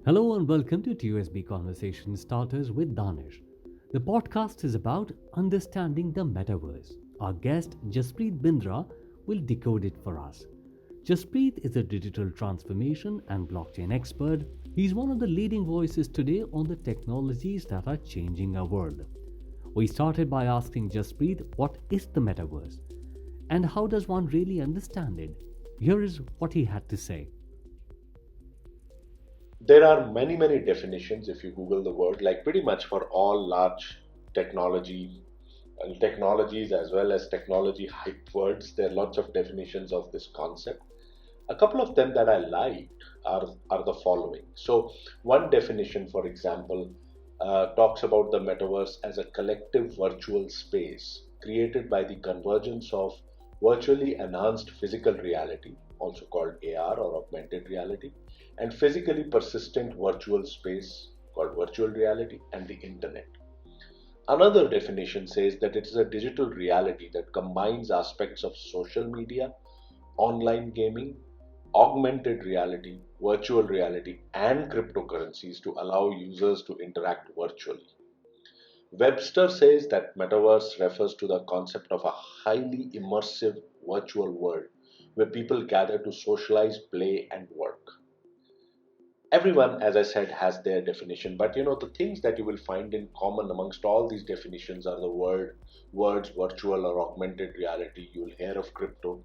Hello and welcome to TOSB Conversation Starters with Danish. The podcast is about understanding the metaverse. Our guest, Jaspreet Bindra, will decode it for us. Jaspreet is a digital transformation and blockchain expert. He's one of the leading voices today on the technologies that are changing our world. We started by asking Jaspreet what is the metaverse and how does one really understand it. Here is what he had to say. There are many definitions if you Google the word, like pretty much for all large technology and technologies as well as technology hype words. There are lots of definitions of this concept. A couple of them that I liked are the following. So, one definition, for example, talks about the metaverse as a collective virtual space created by the convergence of virtually enhanced physical reality, also called AR or augmented reality, and physically persistent virtual space called virtual reality and the internet. Another definition says that it is a digital reality that combines aspects of social media, online gaming, augmented reality, virtual reality, and cryptocurrencies to allow users to interact virtually. Webster says that metaverse refers to the concept of a highly immersive virtual world where people gather to socialize, play, and work. Everyone, as I said, has their definition, but the things that you will find in common amongst all these definitions are the words virtual or augmented reality. You'll hear of crypto,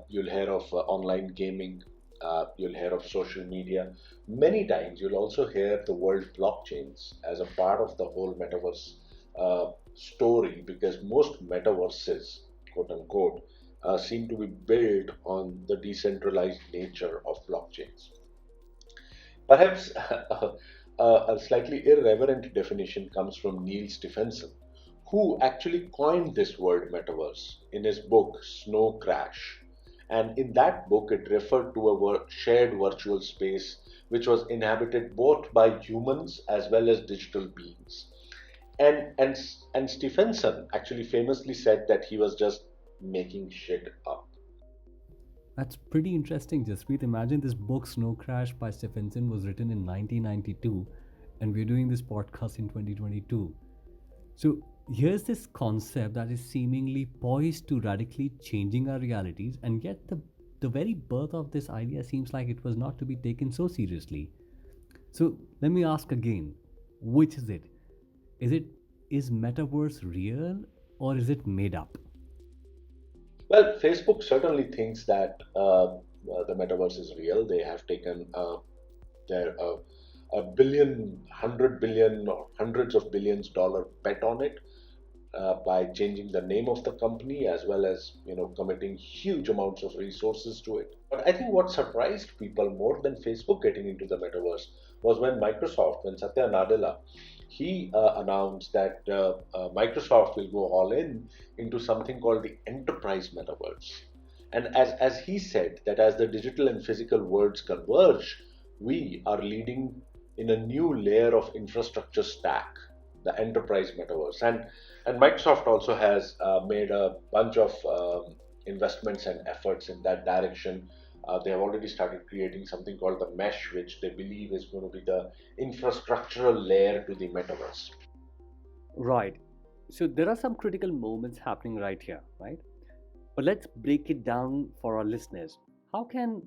you'll hear of online gaming, you'll hear of social media. Many times you'll also hear the word blockchains as a part of the whole metaverse story, because most metaverses, quote unquote, seem to be built on the decentralized nature of blockchains. Perhaps a slightly irreverent definition comes from Neil Stephenson, who actually coined this word metaverse in his book Snow Crash. And in that book, it referred to a shared virtual space which was inhabited both by humans as well as digital beings. And Stephenson actually famously said that he was just making shit up. That's pretty interesting, Jaspreet. Imagine this book, Snow Crash by Stephenson, was written in 1992, and we're doing this podcast in 2022. So here's this concept that is seemingly poised to radically changing our realities, and yet the very birth of this idea seems like it was not to be taken so seriously. So let me ask again, which is it? Is metaverse real or is it made up? Well, Facebook certainly thinks that the metaverse is real. They have taken their a billion, 100 billion, or hundreds of billions dollar bet on it by changing the name of the company as well as committing huge amounts of resources to it. But I think what surprised people more than Facebook getting into the metaverse was when Satya Nadella, he announced that Microsoft will go all in into something called the enterprise metaverse. And as he said, that as the digital and physical worlds converge, we are leading in a new layer of infrastructure stack, the enterprise metaverse. And Microsoft also has made a bunch of investments and efforts in that direction. They have already started creating something called the mesh, which they believe is going to be the infrastructural layer to the metaverse. Right. So there are some critical moments happening right here, right? But let's break it down for our listeners. How can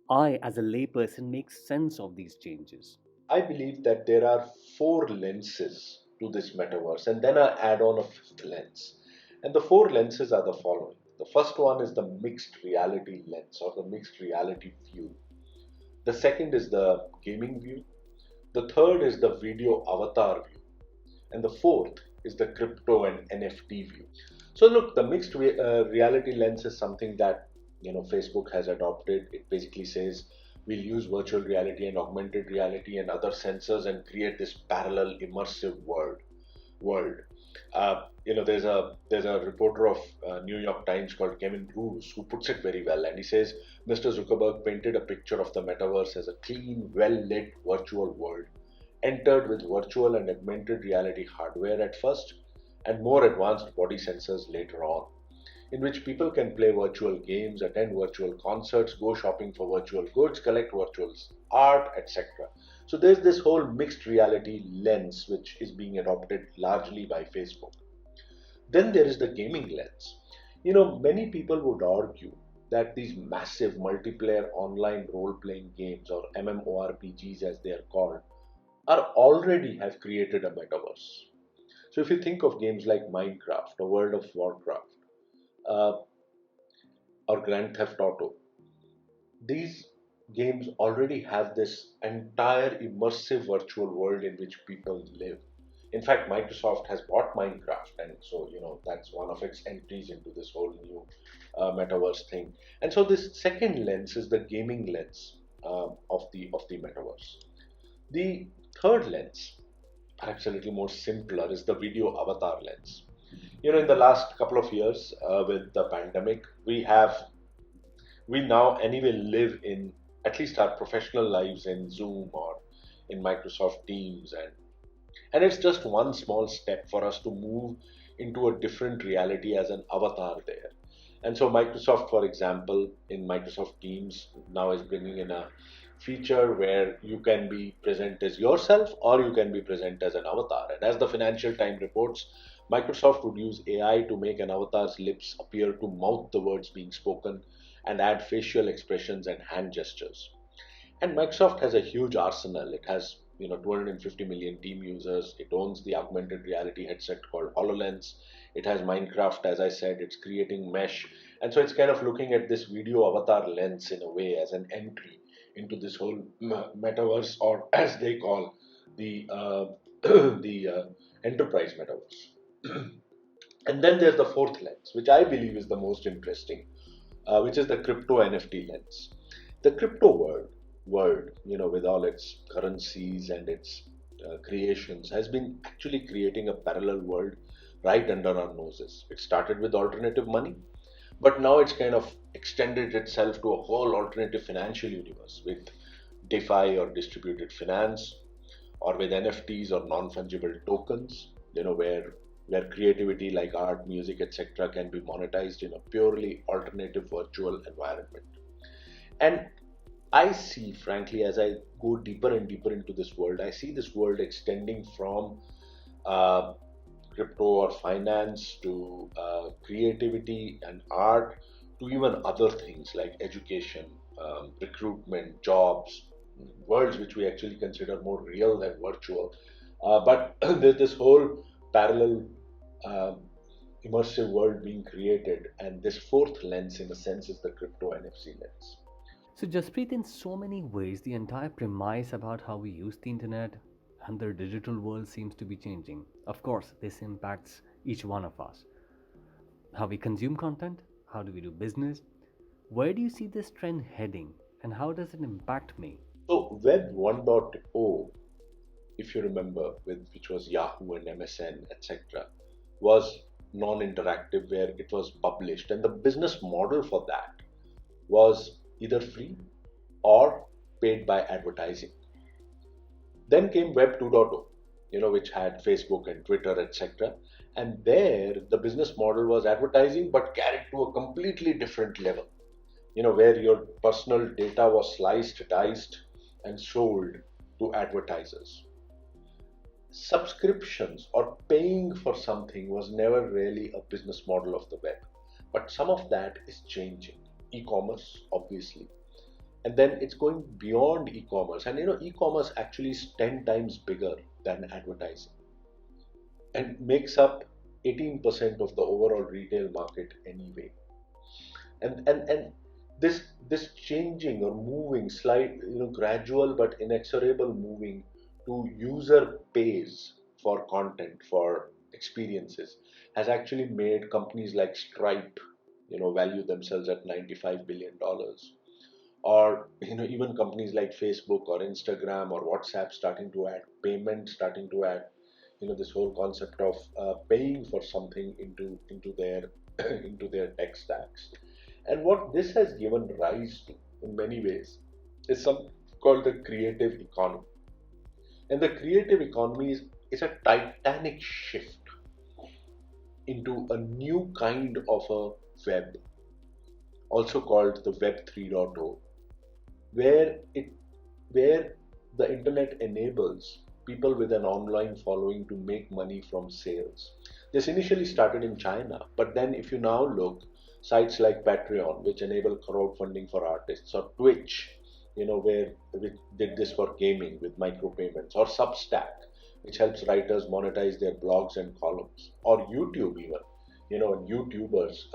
I, as a layperson, make sense of these changes? I believe that there are four lenses to this metaverse, and then I add on a fifth lens. And the four lenses are the following. The first one is the mixed reality lens or the mixed reality view. The second is the gaming view. The third is the video avatar view. And the fourth is the crypto and NFT view. So look, the mixed reality lens is something that Facebook has adopted. It basically says we'll use virtual reality and augmented reality and other sensors and create this parallel immersive world. There's a reporter of New York Times called Kevin Roos who puts it very well, and he says Mr. Zuckerberg painted a picture of the metaverse as a clean, well-lit virtual world, entered with virtual and augmented reality hardware at first, and more advanced body sensors later on. in which people can play virtual games, attend virtual concerts, go shopping for virtual goods, collect virtual art, etc. So there's this whole mixed reality lens which is being adopted largely by Facebook. Then there is the gaming lens. Many people would argue that these massive multiplayer online role playing games, or MMORPGs as they are called, are already have created a metaverse. So if you think of games like Minecraft or World of Warcraft, uh, or Grand Theft Auto, these games already have this entire immersive virtual world in which people live. In fact, Microsoft has bought Minecraft, and so that's one of its entries into this whole new metaverse thing. And so this second lens is the gaming lens of the metaverse. The third lens, perhaps a little more simpler, is the video avatar lens. In the last couple of years with the pandemic, we now anyway live in at least our professional lives in Zoom or in Microsoft Teams, and it's just one small step for us to move into a different reality as an avatar there. And so Microsoft, for example, in Microsoft Teams now is bringing in a feature where you can be present as yourself or you can be present as an avatar. And as the Financial Times reports, Microsoft would use AI to make an avatar's lips appear to mouth the words being spoken and add facial expressions and hand gestures. And Microsoft has a huge arsenal. It has 250 million team users. It owns the augmented reality headset called HoloLens. It has Minecraft, as I said. It's creating Mesh, and so it's kind of looking at this video avatar lens in a way as an entry into this whole metaverse, or as they call the the enterprise metaverse. And then there's the fourth lens, which I believe is the most interesting, which is the crypto NFT lens. The crypto world, with all its currencies and its creations, has been actually creating a parallel world right under our noses. It started with alternative money, but now it's kind of extended itself to a whole alternative financial universe with DeFi or distributed finance, or with NFTs or non-fungible tokens, where creativity like art, music, etc., can be monetized in a purely alternative virtual environment. And I see, frankly, as I go deeper and deeper into this world, I see this world extending from uh, crypto or finance to creativity and art to even other things like education, recruitment, jobs, worlds which we actually consider more real than virtual. But there's this whole parallel um immersive world being created, and this fourth lens, in a sense, is the crypto NFC lens. So, Jaspreet, in so many ways, the entire premise about how we use the internet and the digital world seems to be changing. Of course, this impacts each one of us. How we consume content, how do we do business? Where do you see this trend heading, and how does it impact me? So Web 1.0, if you remember, which was Yahoo and MSN, etc., was non-interactive, where it was published, and the business model for that was either free or paid by advertising. Then came Web 2.0, which had Facebook and Twitter, etc. And there, the business model was advertising, but carried to a completely different level. Where your personal data was sliced, diced, and sold to advertisers. Subscriptions or paying for something was never really a business model of the web, but some of that is changing. E-commerce, obviously, and then it's going beyond e-commerce, and e-commerce actually is 10 times bigger than advertising and makes up 18% of the overall retail market anyway. And this changing or moving, slight, gradual but inexorable moving to user pays for content, for experiences, has actually made companies like Stripe, value themselves at $95 billion, or even companies like Facebook or Instagram or WhatsApp starting to add payment, starting to add this whole concept of paying for something into their into their tech stacks. And what this has given rise to, in many ways, is something called the creative economy. And the creative economy is a titanic shift into a new kind of a web, also called the Web 3.0, where it where the internet enables people with an online following to make money from sales. This initially started in China, but then if you now look, sites like Patreon, which enable crowdfunding for artists, or Twitch, where which did this for gaming with micropayments, or Substack, which helps writers monetize their blogs and columns, or YouTube even, YouTubers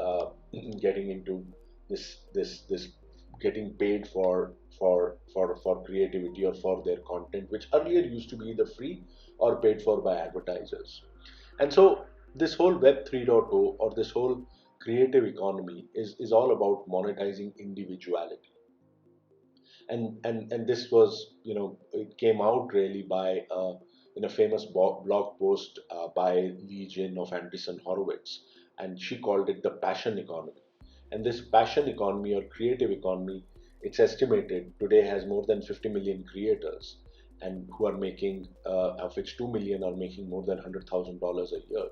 getting into this getting paid for creativity or for their content, which earlier used to be either free or paid for by advertisers. And so this whole Web 3.0, or this whole creative economy, is all about monetizing individuality. And this was, it came out really by in a famous blog post by Lee Jin of Anderson Horowitz, and she called it the passion economy. And this passion economy or creative economy, it's estimated today has more than 50 million creators, and who are making, of which 2 million are making more than $100,000 a year.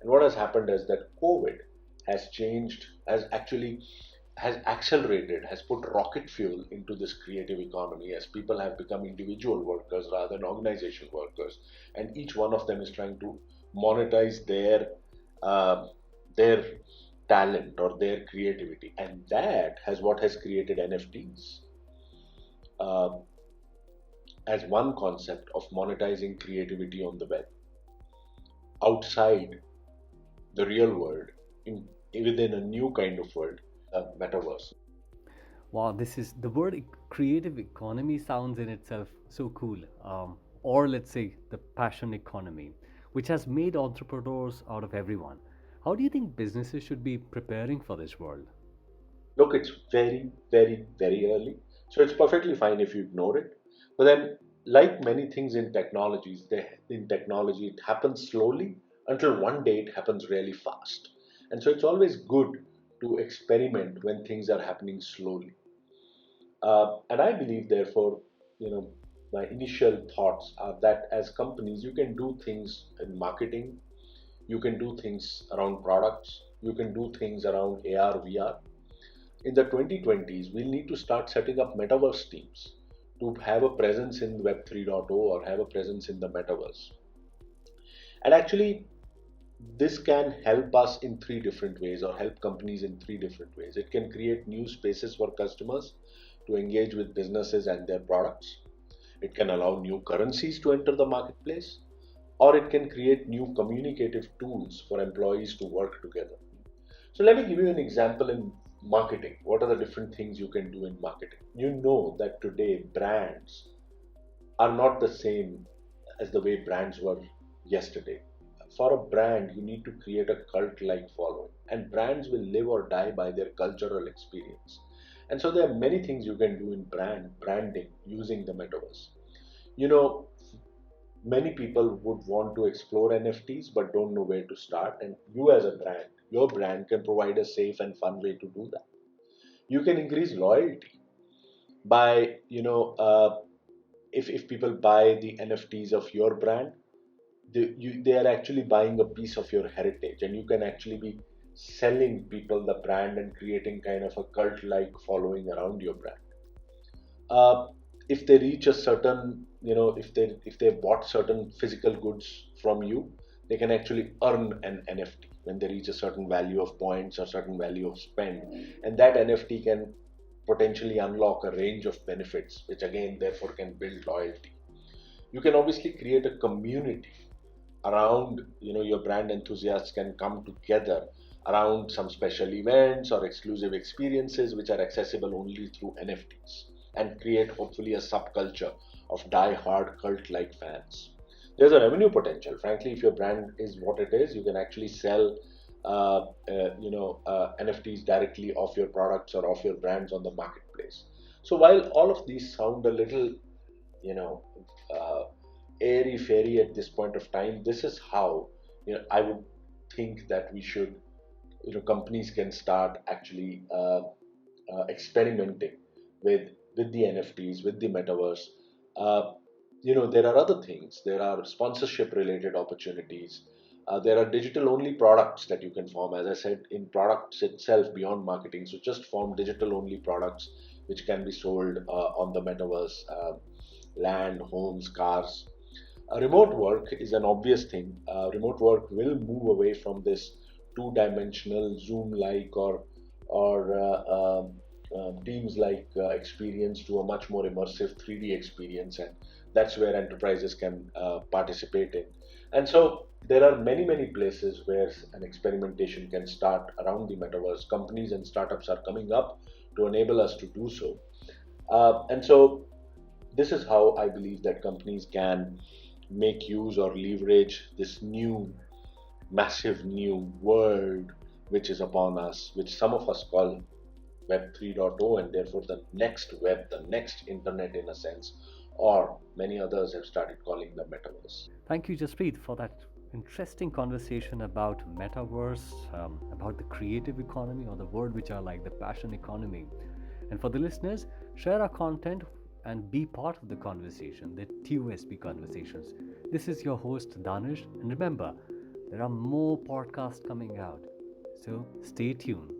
And what has happened is that COVID has changed, has accelerated, has put rocket fuel into this creative economy, as people have become individual workers rather than organization workers, and each one of them is trying to monetize their talent or their creativity, and that has what has created NFTs uh, as one concept of monetizing creativity on the web outside the real world, within a new kind of world, metaverse. Wow, this is the word creative economy sounds in itself so cool. Or let's say the passion economy, which has made entrepreneurs out of everyone. How do you think businesses should be preparing for this world? Look, it's very, very, very early. So it's perfectly fine if you ignore it. But then, like many things in technology, it happens slowly until one day it happens really fast. And so it's always good to experiment when things are happening slowly. And I believe, therefore, my initial thoughts are that as companies, you can do things in marketing, you can do things around products, you can do things around AR, VR. In the 2020s, we'll need to start setting up metaverse teams to have a presence in Web 3.0 or have a presence in the metaverse. And actually, this can help us in three different ways, or help companies in three different ways. It can create new spaces for customers to engage with businesses and their products. It can allow new currencies to enter the marketplace, or it can create new communicative tools for employees to work together. So let me give you an example in marketing. What are the different things you can do in marketing? You know that today brands are not the same as the way brands were yesterday. For a brand, you need to create a cult like following, and brands will live or die by their cultural experience. And so there are many things you can do in branding using the metaverse. You know, many people would want to explore NFTs but don't know where to start. And you, as a brand, your brand can provide a safe and fun way to do that. You can increase loyalty by, if people buy the NFTs of your brand, they are actually buying a piece of your heritage, and you can actually be selling people the brand and creating kind of a cult like following around your brand. uh, if they reach a certain, if they bought certain physical goods from you, they can actually earn an NFT when they reach a certain value of points or certain value of spend, and that NFT can potentially unlock a range of benefits, which again therefore can build loyalty. You can obviously create a community around, your brand enthusiasts can come together around some special events or exclusive experiences which are accessible only through NFTs, and create hopefully a subculture of die-hard cult-like fans. There's a revenue potential. Frankly, if your brand is what it is, you can actually sell NFTs directly off your products or off your brands on the marketplace. So while all of these sound a little, you know, uh, airy fairy at this point of time, this is how, I would think that we should, companies can start actually experimenting with the NFTs, with the metaverse. Uh, there are other things. There are sponsorship related opportunities. There are digital only products that you can form, as I said, in products itself beyond marketing. So just form digital only products which can be sold on the metaverse, land, homes, cars. Remote work is an obvious thing. Remote work will move away from this two-dimensional Zoom-like or Teams-like experience to a much more immersive 3D experience, and that's where enterprises can participate in. And so there are many places where an experimentation can start around the metaverse. Companies and startups are coming up to enable us to do so. And so this is how I believe that companies can make use or leverage this new, massive new world which is upon us, which some of us call Web 3.0, and therefore the next web, the next internet in a sense, or many others have started calling the metaverse. Thank you, Jaspreet, for that interesting conversation about metaverse, about the creative economy, or the word which I like, the passion economy. And for the listeners, share our content and be part of the conversation, the TOSB conversations. This is your host, Danish, and remember, there are more podcasts coming out. So stay tuned.